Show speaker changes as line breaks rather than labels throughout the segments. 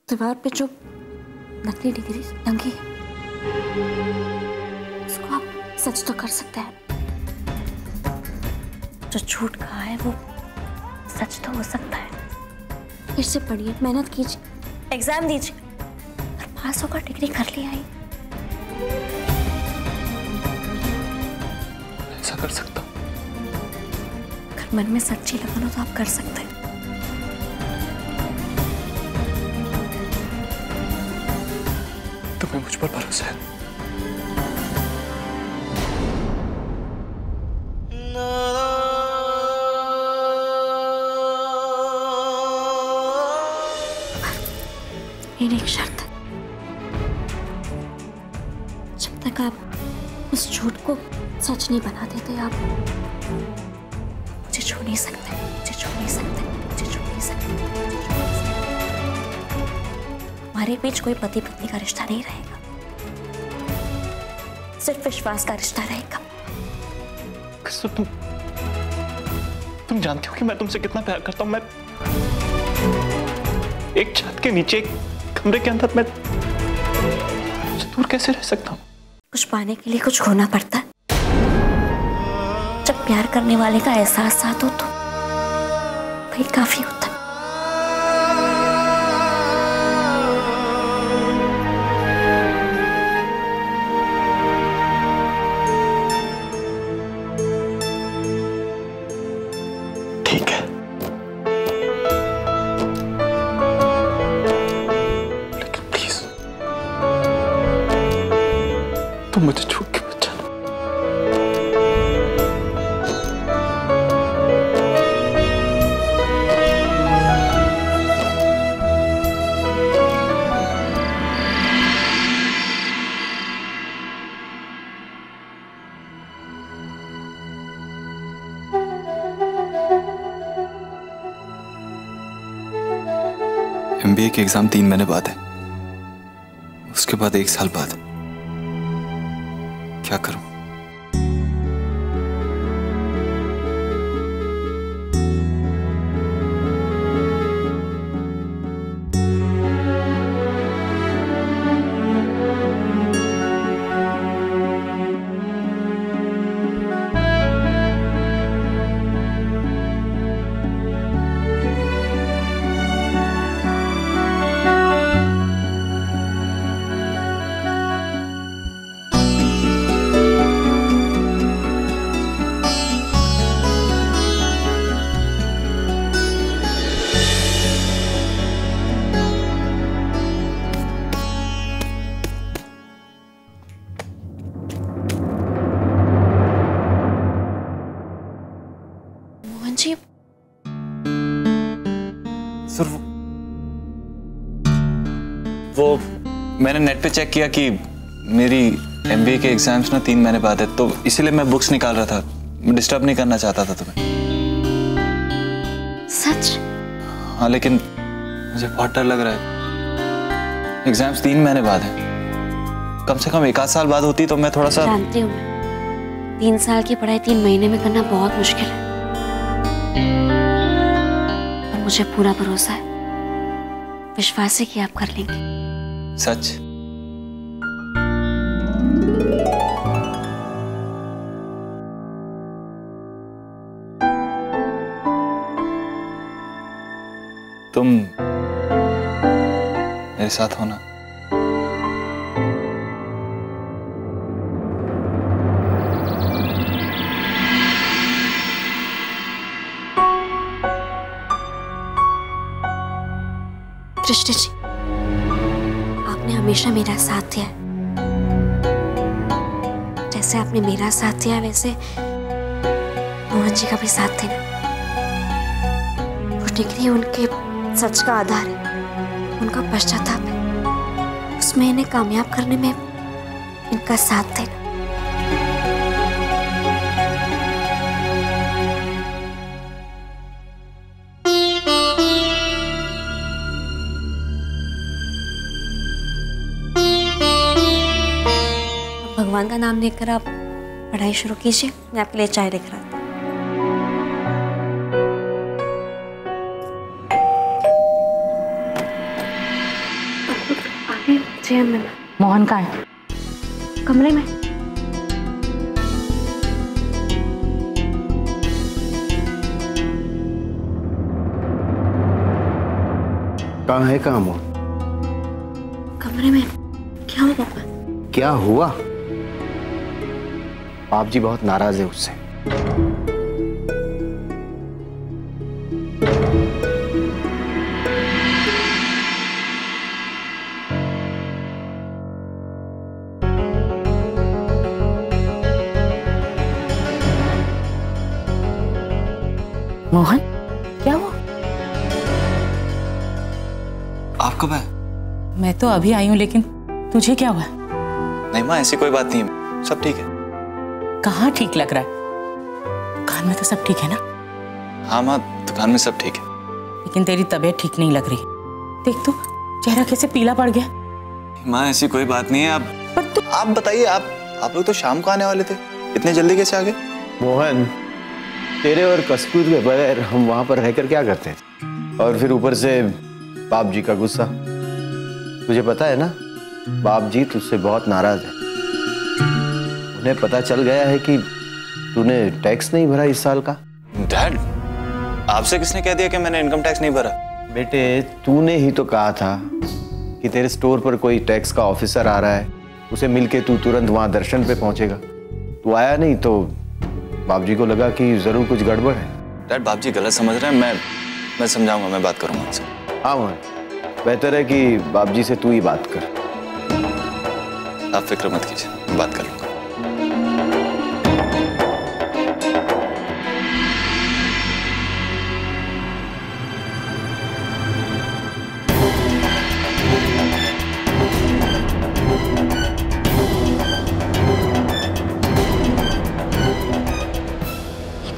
दीवार पे जो नकली डिग्री टंगी है उसको आप सच तो कर सकते हैं। जो झूठ कहा है वो सच तो हो सकता है। फिर से पढ़िए, मेहनत कीजिए, एग्जाम दीजिए और पास होकर डिग्री कर लिया ही।
ऐसा कर सकता हूँ?
अगर मन में सच्ची लगन हो तो आप कर सकते हैं।
तुम्हें मुझ पर भरोसा है?
मेरी एक शर्त है, जब तक आप उस झूठ को सच नहीं बना देते आप मुझे छू नहीं सकते, मुझे छू नहीं सकते, मुझे छू नहीं सकते। हमारे बीच कोई पति पत्नी का रिश्ता नहीं रहेगा, सिर्फ विश्वास का रिश्ता रहेगा।
तुम जानती हो कि मैं तुमसे कितना प्यार करता हूं। मैं एक छत के नीचे एक कमरे के अंदर मैं दूर कैसे रह सकता हूँ?
कुछ पाने के लिए कुछ खोना पड़ता है। जब प्यार करने वाले का एहसास साथ हो तो वही काफी होता है।
ठीक है, लेकिन प्लीज तुम मुझे छोड़ के मत जाना। MBA के एग्जाम 3 महीने बाद है, उसके बाद 1 साल बाद। क्या करूं? सिर्फ वो मैंने नेट पे चेक किया कि मेरी MBA के एग्जाम्स ना 3 महीने बाद है, तो इसीलिए मैं बुक्स निकाल रहा था। मैं डिस्टर्ब नहीं करना चाहता था तुम्हें।
सच?
हाँ, लेकिन मुझे बहुत डर लग रहा है। एग्जाम्स 3 महीने बाद है, कम से कम 1 आध साल बाद होती तो मैं थोड़ा सा।
जानती हूँ मैं, 3 साल की पढ़ाई 3 महीने में करना बहुत मुश्किल है, और मुझे पूरा भरोसा है, विश्वास है कि आप कर लेंगे।
सच? तुम मेरे साथ हो ना?
दृष्टि जी, आपने हमेशा मेरा साथ दिया है। जैसे आपने मेरा साथ दिया वैसे मोहन जी का भी साथ देना। वो डिग्री उनके सच का आधार है, उनका पश्चाताप है, उसमें इन्हें कामयाब करने में इनका साथ देना। भगवान का नाम लेकर आप पढ़ाई शुरू कीजिए, मैं आपके लिए चाय लेकर आती हूँ। नीचे है। मैं
मोहन कहाँ है?
कमरे में।
कहाँ है? कहाँ मोहन?
कमरे में। क्या हुआ पापा?
क्या हुआ? आप जी बहुत नाराज है उससे।
मोहन क्या हुआ?
आप कब आए?
मैं तो अभी आई हूँ, लेकिन तुझे क्या हुआ?
नहीं माँ, ऐसी कोई बात नहीं है, सब ठीक है।
कहाँ ठीक लग रहा है? दुकान में तो सब ठीक है ना?
हाँ माँ, दुकान में सब ठीक है।
लेकिन तेरी तबीयत ठीक नहीं लग रही। देख तो, चेहरा कैसे पीला पड़ गया।
माँ ऐसी कोई बात नहीं है। आप बताइए, आप लोग तो शाम को आने वाले थे, इतने जल्दी कैसे आ गए?
मोहन, तेरे और कस्तूर के बगैर हम वहां पर रहकर क्या करते हैं? और फिर ऊपर से बाप जी का गुस्सा। तुझे पता है ना, बाप जी तुझसे बहुत नाराज है। उन्हें पता चल गया है कि तूने टैक्स नहीं भरा इस साल का।
डैड, आपसे किसने कह दिया कि मैंने इनकम टैक्स नहीं भरा?
बेटे, तूने ही तो कहा था कि तेरे स्टोर पर कोई टैक्स का ऑफिसर आ रहा है, उसे मिलके तू तुरंत वहां दर्शन पे पहुंचेगा। तू आया नहीं तो बाप जी को लगा कि जरूर कुछ गड़बड़ है।
डैड, बाप जी गलत समझ रहे हैं। मैं समझाऊंगा, मैं बात करूंगा उनसे।
हाँ मोहन, बेहतर है कि बाप जी से तू ही बात कर।
आप फिक्र मत कीजिए, मैं बात कर लूंगा।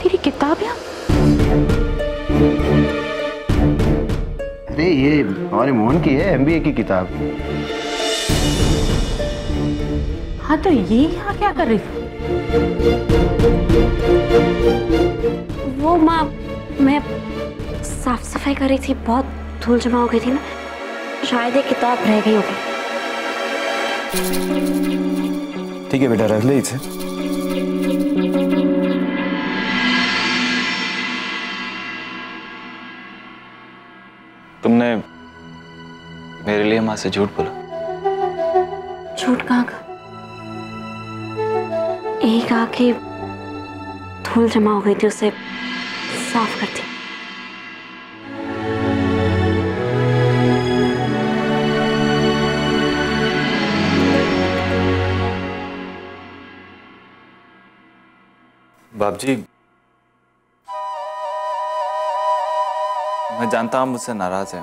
तेरी किताब है?
अरे ये हमारे मोहन की है, एमबीए की किताब।
हाँ तो ये यहाँ क्या कर रही थी?
वो माँ, मैं साफ सफाई कर रही थी, बहुत धूल जमा हो गई थी ना, शायद ये किताब रह गई होगी।
ठीक है बेटा, रख ले इसे।
तुमने मेरे लिए माँ से झूठ बोला?
झूठ कहाँ का? यही कहा कि धूल जमा हो गई थी, उसे साफ करती।
बाप जी, मैं जानता हूं मुझसे नाराज है।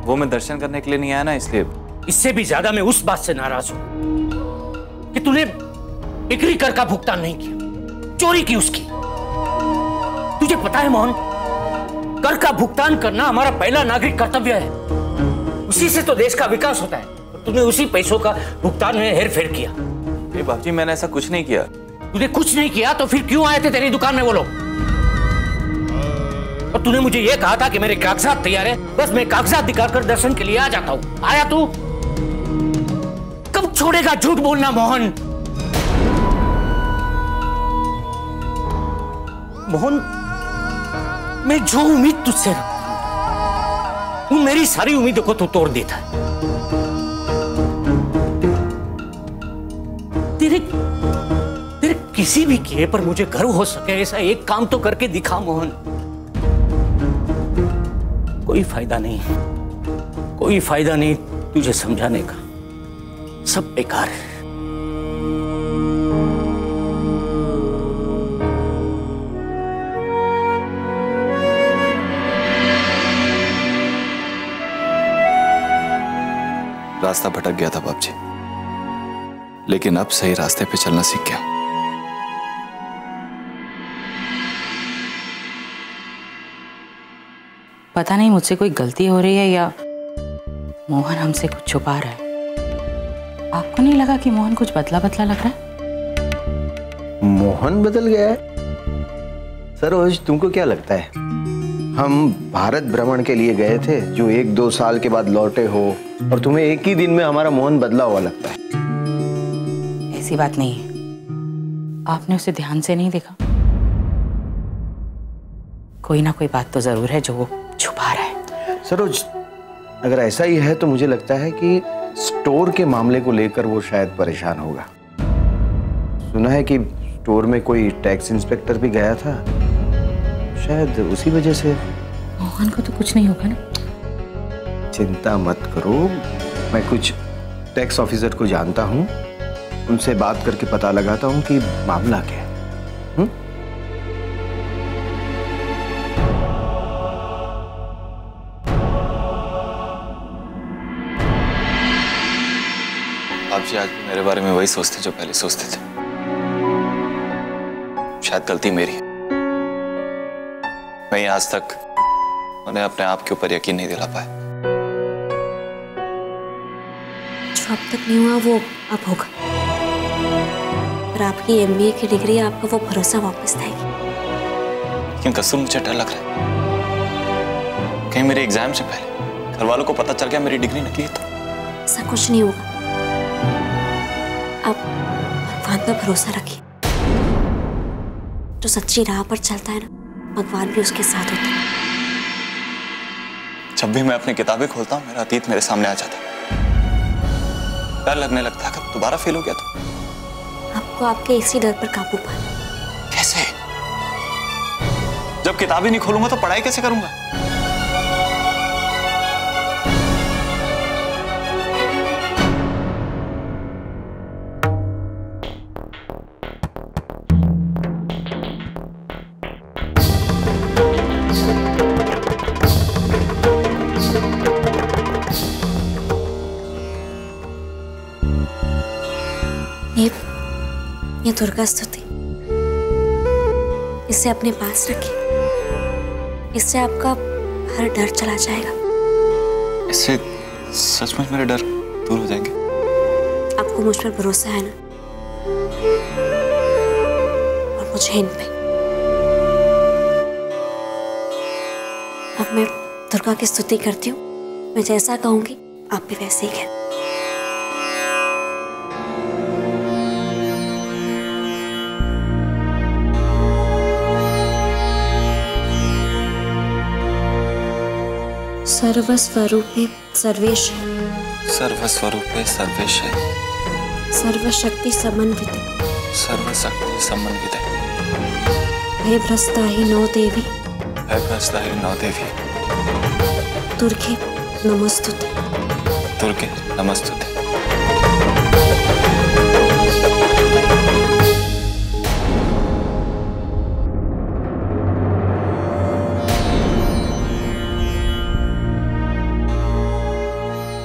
वो मैं दर्शन करने के लिए नहीं आया ना, इसलिए।
इससे भी ज्यादा मैं उस बात से नाराज हूं कि तूने बिक्री कर का भुगतान नहीं किया, चोरी की उसकी। तुझे पता है मोहन, कर का भुगतान करना हमारा पहला नागरिक कर्तव्य है। उसी से तो देश का विकास होता है। तूने उसी पैसों का भुगतान में हेरफेर किया।
बाप जी, मैंने ऐसा कुछ नहीं किया।
तूने कुछ नहीं किया तो फिर क्यों आए थे तेरी दुकान में वो लोग? और तूने मुझे ये कहा था कि मेरे कागजात तैयार है, बस मैं कागजात दिखाकर दर्शन के लिए आ जाता हूं। आया तू? कब छोड़ेगा झूठ बोलना मोहन? मोहन, मैं जो उम्मीद तुझसे रखता हूं, उन मेरी सारी उम्मीदों को तू तोड़ देता है। तेरे किसी भी किए पर मुझे गर्व हो सके ऐसा एक काम तो करके दिखा मोहन। कोई फायदा नहीं, कोई फायदा नहीं तुझे समझाने का, सब बेकार है।
रास्ता भटक गया था बाप जी, लेकिन अब सही रास्ते पे चलना सीख गया।
पता नहीं मुझसे कोई गलती हो रही है या मोहन हमसे कुछ छुपा रहा है। आपको नहीं लगा कि मोहन कुछ बदला बदला लग रहा है?
मोहन बदल गया है? सरोज, तुमको क्या लगता है हम भारत भ्रमण के लिए गए थे जो 1-2 साल के बाद लौटे हो और तुम्हें एक ही दिन में हमारा मोहन बदला हुआ लगता है।
ऐसी बात नहीं है, आपने उसे ध्यान से नहीं देखा। कोई ना कोई बात तो जरूर है जो वो छुपा रहा है।
सरोज, अगर ऐसा ही है तो मुझे लगता है कि स्टोर के मामले को लेकर वो शायद परेशान होगा। सुना है कि स्टोर में कोई टैक्स इंस्पेक्टर भी गया था, शायद उसी वजह से।
मोहन को तो कुछ नहीं होगा ना?
चिंता मत करो, मैं कुछ टैक्स ऑफिसर को जानता हूँ, उनसे बात करके पता लगाता हूँ कि मामला क्या है।
आप जी आज भी मेरे बारे में वही सोचते जो पहले सोचते थे। शायद गलती मेरी है, मैं आज तक उन्हें अपने आप के ऊपर यकीन नहीं दिला पाया।
जो अब तक नहीं हुआ वो अब होगा, और आपकी MBA की डिग्री आपका वो भरोसा वापस लाएगी।
लेकिन कसूर मुझे डर लग रहा है, कहीं मेरे एग्जाम से पहले घर वालों को पता चल गया मेरी डिग्री नकली है तो।
ऐसा कुछ नहीं होगा, आप भगवान पर भरोसा रखिए। जो सच्ची राह पर चलता है ना, भगवान भी उसके साथ होता है।
जब भी मैं अपनी किताबें खोलता हूँ मेरा अतीत मेरे सामने आ जाता है। डर लगने लगता है कि दोबारा फेल हो गया तो।
आपको आपके इसी डर पर काबू पाना।
कैसे? जब किताबें नहीं खोलूंगा तो पढ़ाई कैसे करूंगा?
ये दुर्गा स्तुति, इसे अपने पास रखिए, इससे आपका हर डर चला जाएगा।
इससे सचमुच मेरे डर दूर हो जाएंगे?
आपको मुझ पर भरोसा है ना, और मुझे इन पे। अब मैं दुर्गा की स्तुति करती हूँ, मैं जैसा कहूंगी आप भी वैसे ही कहना। सर्वस्वरूपे सर्वेश,
सर्वस्वरूपे सर्वेश,
सर्वशक्ति समन्विते,
सर्वशक्ति समन्विते,
भयभ्रष्टा ही नौ देवी,
भयभ्रष्टा ही नौ देवी,
दुर्गे नमस्तुते,
दुर्गे नमस्तुते।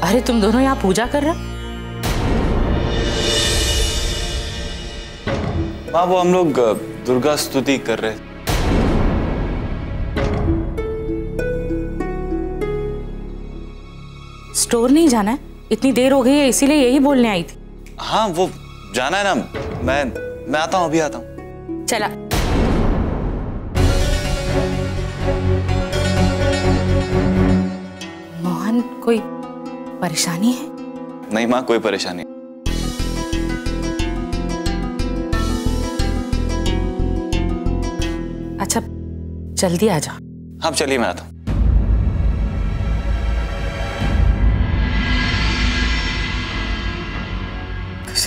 अरे तुम दोनों यहाँ पूजा कर रहे?
माँ वो हम लोग दुर्गा स्तुति कर रहे थे।
स्टोर नहीं जाना है? इतनी देर हो गई है इसीलिए यही बोलने आई थी।
हाँ वो जाना है ना, मैं आता हूँ, अभी आता हूँ।
चला। मोहन कोई परेशानी है?
नहीं माँ कोई परेशानी।
अच्छा जल्दी आ जा।
हाँ चलिए मैं आता हूँ।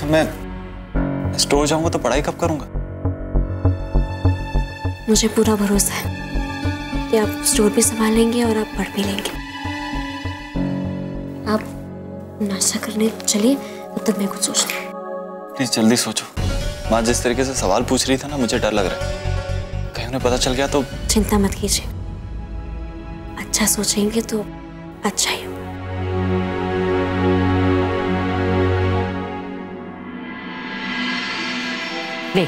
मैं स्टोर जाऊंगा तो पढ़ाई कब करूंगा?
मुझे पूरा भरोसा है कि आप स्टोर भी संभालेंगे और आप पढ़ भी लेंगे। आप नाश्ता करने चलिए, तब तक मैं कुछ सोचती हूँ।
प्लीज जल्दी सोचो। माँ जिस तरीके से सवाल पूछ रही था ना, मुझे डर लग रहा है कहीं उन्हें पता चल गया तो।
चिंता मत कीजिए, अच्छा सोचेंगे तो अच्छा ही होगा।
ले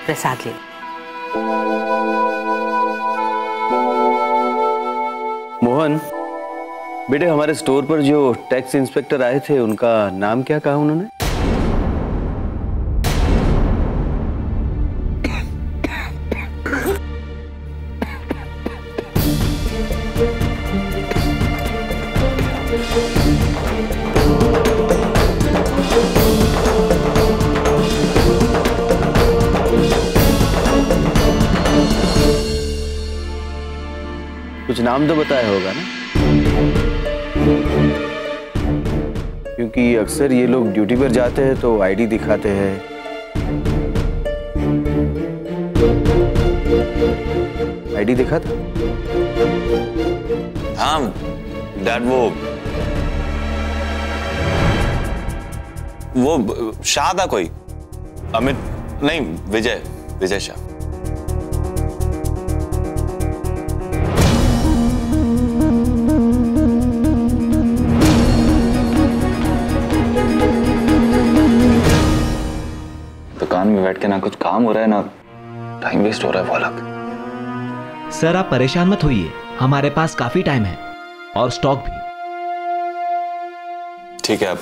प्रसाद ले।
मोहन बेटे, हमारे स्टोर पर जो टैक्स इंस्पेक्टर आए थे उनका नाम क्या कहा उन्होंने? कुछ नाम तो बताया होगा ना, क्योंकि अक्सर ये लोग ड्यूटी पर जाते हैं तो आईडी दिखाते हैं। आईडी दिखा था?
हाँ डैड, वो शाह था कोई, अमित नहीं, विजय शाह। दुकान में बैठ के ना कुछ काम हो रहा है ना टाइम वेस्ट हो रहा है वो अलग।
सर आप परेशान मत होइए, हमारे पास काफी टाइम है और स्टॉक भी।
ठीक है, आप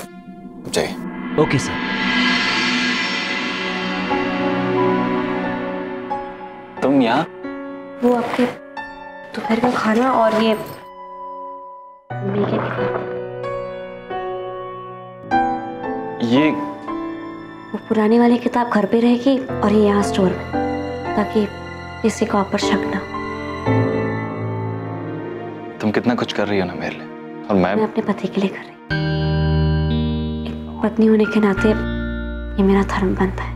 जाइए।
Okay sir.
तुम यहाँ?
वो आपके दोपहर का खाना और ये
ये
वो पुरानी वाली किताब घर पे रहेगी और ये यहाँ स्टोर में, ताकि किसी को आप पर शक ना।
तुम कितना कुछ कर रही हो ना मेरे लिए, और मैं
अपने पति के लिए कर रही हूँ। एक पत्नी होने के नाते ये मेरा धर्म बनता है।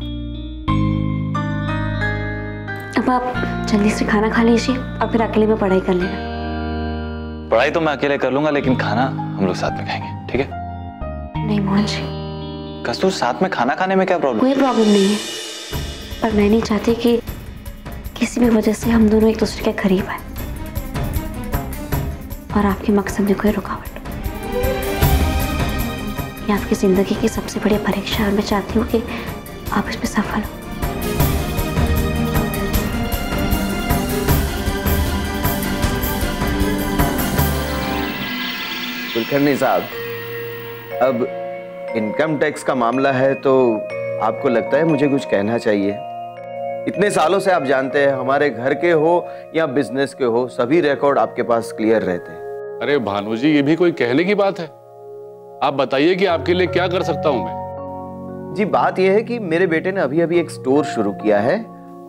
अब आप जल्दी से खाना खा लीजिए और फिर अकेले में पढ़ाई कर लेना।
पढ़ाई तो मैं अकेले कर लूंगा, लेकिन खाना हम लोग साथ में खाएंगे, ठीक है?
नहीं मोहन जी,
कस्तूर साथ में खाना खाने में क्या प्रॉब्लम?
कोई प्रॉब्लम नहीं है, पर मैं नहीं चाहती कि किसी भी वजह से हम दोनों एक दूसरे के करीब आए और आपके मकसद में कोई रुकावट। ये आपकी जिंदगी की सबसे बड़ी परीक्षा है, मैं चाहती हूँ कि आप इसमें सफल हो।
कुलकर्णी साहब, अब इनकम टैक्स का मामला है तो आपको लगता है मुझे कुछ कहना चाहिए? इतने सालों से आप जानते हैं, हमारे घर के हो या बिजनेस के हो, सभी रिकॉर्ड आपके पास क्लियर रहते हैं।
अरे भानु जी, ये भी कोई कहने की बात है? आप बताइए कि आपके लिए क्या कर सकता हूं मैं।
जी बात यह है कि मेरे बेटे ने अभी अभी एक स्टोर शुरू किया है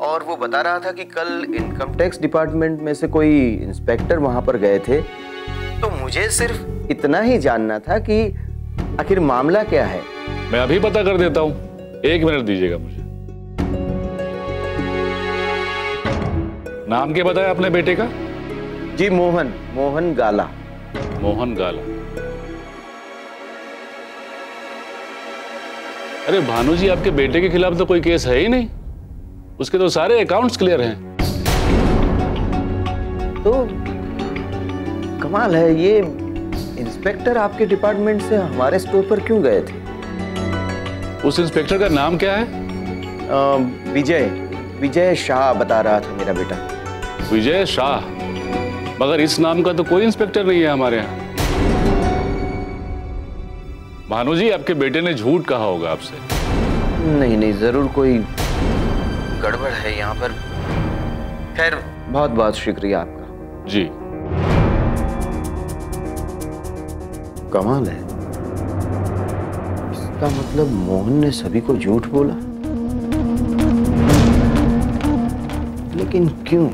और वो बता रहा था कि कल इनकम टैक्स डिपार्टमेंट में से कोई इंस्पेक्टर वहां पर गए थे। तो मुझे सिर्फ इतना ही जानना था कि आखिर मामला क्या है।
मैं अभी पता कर देता हूं, 1 मिनट दीजिएगा मुझे। नाम क्या बताया अपने बेटे का?
जी मोहन गाला।
मोहन गाला। अरे भानु जी, आपके बेटे के खिलाफ तो कोई केस है ही नहीं, उसके तो सारे अकाउंट्स क्लियर हैं।
तो कमाल है, ये इंस्पेक्टर आपके डिपार्टमेंट से हमारे स्टोर पर क्यों गए थे?
उस इंस्पेक्टर का नाम क्या है?
विजय शाह बता रहा था मेरा बेटा।
विजय शाह? मगर इस नाम का तो कोई इंस्पेक्टर नहीं है हमारे यहाँ। भानु जी, आपके बेटे ने झूठ कहा होगा आपसे।
नहीं, जरूर कोई गड़बड़ है यहाँ पर। खैर, बहुत बहुत शुक्रिया आपका।
जी।
कमाल है, इसका मतलब मोहन ने सभी को झूठ बोला, लेकिन क्यों?